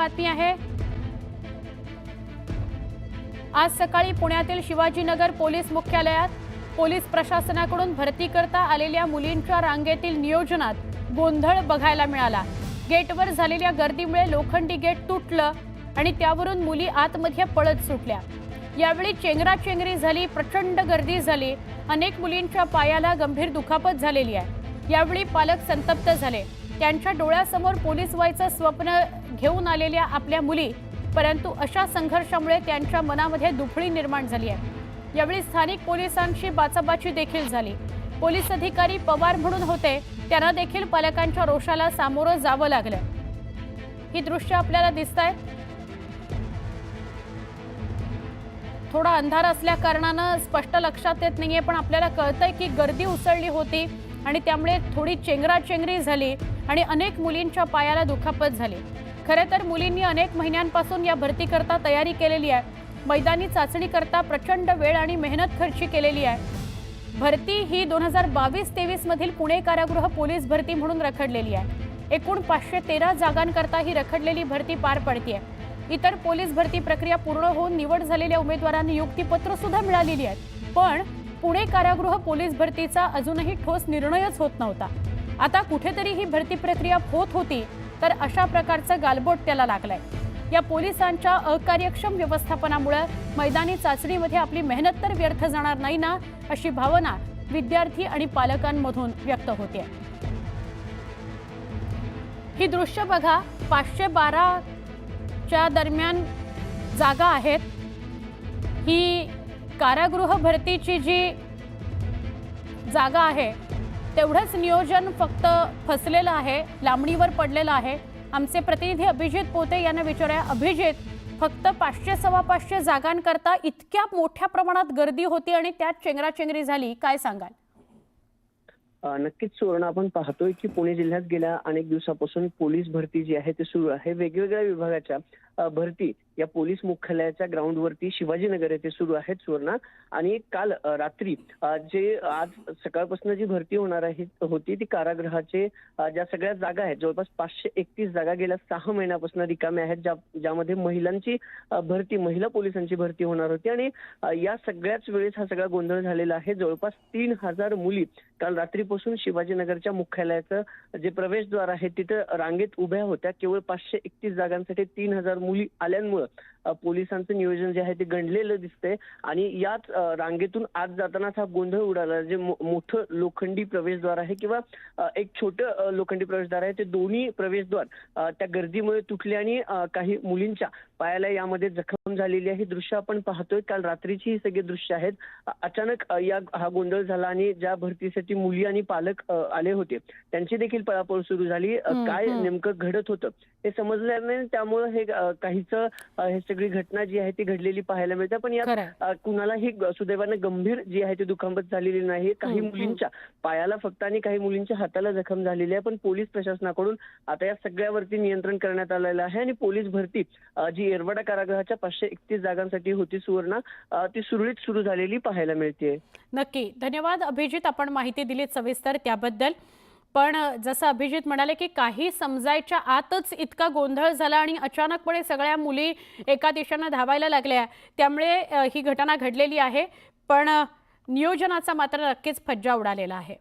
बातमी आहे। आज सकाळी पुण्यातील शिवाजीनगर पोलीस मुख्यालयात पोलीस प्रशासनाकडून भरती करता आलेल्या मुलींच्या रांगेतील नियोजनात गोंधळ बघायला मिळाला। गेटवर झालेल्या गर्दीमुळे लोखंडी गेट तुटलं आणि त्यावरून मुली आतमध्ये पळत सुटल्या। यावेळी चेंगराचेंगरी झाली, प्रचंड गर्दी झाली, अनेक मुलींच्या पायाला गंभीर दुखापत झालेली आहे। यावेळी पालक संतप्त झाले। त्यांच्या डोळ्यासमोर पोलीस व्हायचं स्वप्न घेऊन आलेल्या आपल्या मुली, परंतु अशा संघर्षामुळे त्यांच्या मनामध्ये दुफळी निर्माण झाली आहे। यावेळी स्थानिक पोलिसांशी बाचाबाची देखील झाली। पोलीस अधिकारी पवार म्हणून होते, त्यांना देखील पालकांच्या रोषाला सामोरं जावं लागलं। ही दृश्य आपल्याला दिसतायत। थोडा अंधार असल्या कारणाने स्पष्ट लक्षात येत नाहीये, पण आपल्याला कळतंय की गर्दी उसळली होती आणि त्यामुळे थोडी चेंगराचेंगरी झाली आणि अनेक मुलींच्या पायाला दुखापत झाली। खरे तर मुलींनी अनेक महिन्यांपासून या भरती करता तयारी केलेली आहे। मैदानी चाचणी करता प्रचंड वेळ आणि मेहनत खर्ची केलेली आहे। भरती ही 2022-23 मधील पुणे कारागृह पोलीस भरती म्हणून रखडलेली आहे। एकूण 513 जागांकरता ही रखडलेली भरती पार पडते। इतर पोलीस भरती प्रक्रिया पूर्ण होऊन निवड झालेल्या उमेदवारांना नियुक्तीपत्र सुद्धा मिळालेली आहेत, पण पुणे कारागृह पोलीस भरतीचा अजूनही ठोस निर्णयच होत नव्हता। आता कुठेतरी ही भरती प्रक्रिया होत होती, तर अशा प्रकारचं गालबोट त्याला लागलंय। या पोलिसांच्या अकार्यक्षम व्यवस्थापनामुळे मैदानी चाचणीमध्ये आपली मेहनत तर व्यर्थ जाणार नाही ना, अशी भावना विद्यार्थी आणि पालकांमधून व्यक्त होते। ही दृश्य बघा, 512 च्या दरम्यान जागा आहेत। ही कारागृह भरतीची जी जागा आहे तेवढंच नियोजन फक्त फसलेलं आहे, लांबणीवर पडलेलं आहे। आमचे प्रतिनिधी अभिजित पोते यांना विचारूया। अभिजित, फक्त 500-525 जागांकरता इतक्या मोठ्या प्रमाणात गर्दी होती आणि त्यात चेंगराचेंगरी झाली, काय सांगाल? नक्कीच सुवर्ण, आपण पाहतोय की पुणे जिल्ह्यात गेल्या अनेक दिवसापासून पोलीस भरती जी आहे ती सुरू आहे। वेगवेगळ्या विभागाच्या भरती या पोलीस मुख्यालयाच्या ग्राउंडवरती शिवाजीनगर येथे सुरू आहेत सुवर्ण। आणि काल रात्री जे आज सकाळपासून जी भरती होणार आहे होती ती कारागृहाचे ज्या सगळ्या जागा आहेत, जवळपास 531 जागा गेल्या 6 महिन्यापासून रिकाम्या आहेत, ज्यामध्ये महिलांची भरती, महिला पोलिसांची भरती होणार होती। आणि या सगळ्याच वेळेस हा सगळा गोंधळ झालेला आहे। जवळपास 3000 मुली काल रात्रीपासून शिवाजीनगरच्या मुख्यालयाचं जे प्रवेशद्वार आहे तिथं रांगेत उभ्या होत्या। केवळ 531 जागांसाठी 3000 मुली आल्यामुळे पोलिसांचं नियोजन जे आहे ते गंडलेलं दिसतंय। आणि याच रांगेतून आत जातानाच हा गोंधळ उडाला। जे मोठं लोखंडी प्रवेशद्वार आहे किंवा एक छोटं लोखंडी प्रवेशद्वार आहे, ते दोन्ही प्रवेशद्वार त्या गर्दीमुळे तुटले आणि काही मुलींच्या पायाला यामध्ये जखम झालेली आहे। ही दृश्य आपण पाहतोय, काल रात्रीची ही सगळी दृश्य आहेत। अचानक हा गोंधळ झाला आणि ज्या भरतीसाठी मुली आणि पालक आले होते त्यांची देखील पळापळ सुरू झाली। काय नेमकं घडत होतं हे समजलं नाही, त्यामुळे हे काहीच हे सगळी घटना जी आहे ती घडलेली पाहायला मिळते। पण यात कुणालाही सुदैवाने गंभीर जी आहे ती दुखापत झालेली नाही। काही मुलींच्या पायाला फक्त आणि काही मुलींच्या हाताला जखम झालेली आहे। पण पोलीस प्रशासनाकडून आता या सगळ्यावरती नियंत्रण करण्यात आलेलं आहे आणि पोलीस भरती जी येरवडा कारागृहाच्या 531 जागांसाठी होती सुवर्ण, ती सुरळीत सुरू झालेली पाहायला मिळते। नक्की, धन्यवाद अभिजित, आपण माहिती दिलीत सविस्तर त्याबद्दल। पण जसं अभिजित म्हणाले की काही समजायच्या आतच इतका गोंधळ झाला आणि अचानकपणे सगळ्या मुली एका दिशेने धावायला लागल्या, त्यामुळे ही घटना घडलेली आहे। पण नियोजनाचा मात्र नक्कीच फज्जा उडालेला आहे।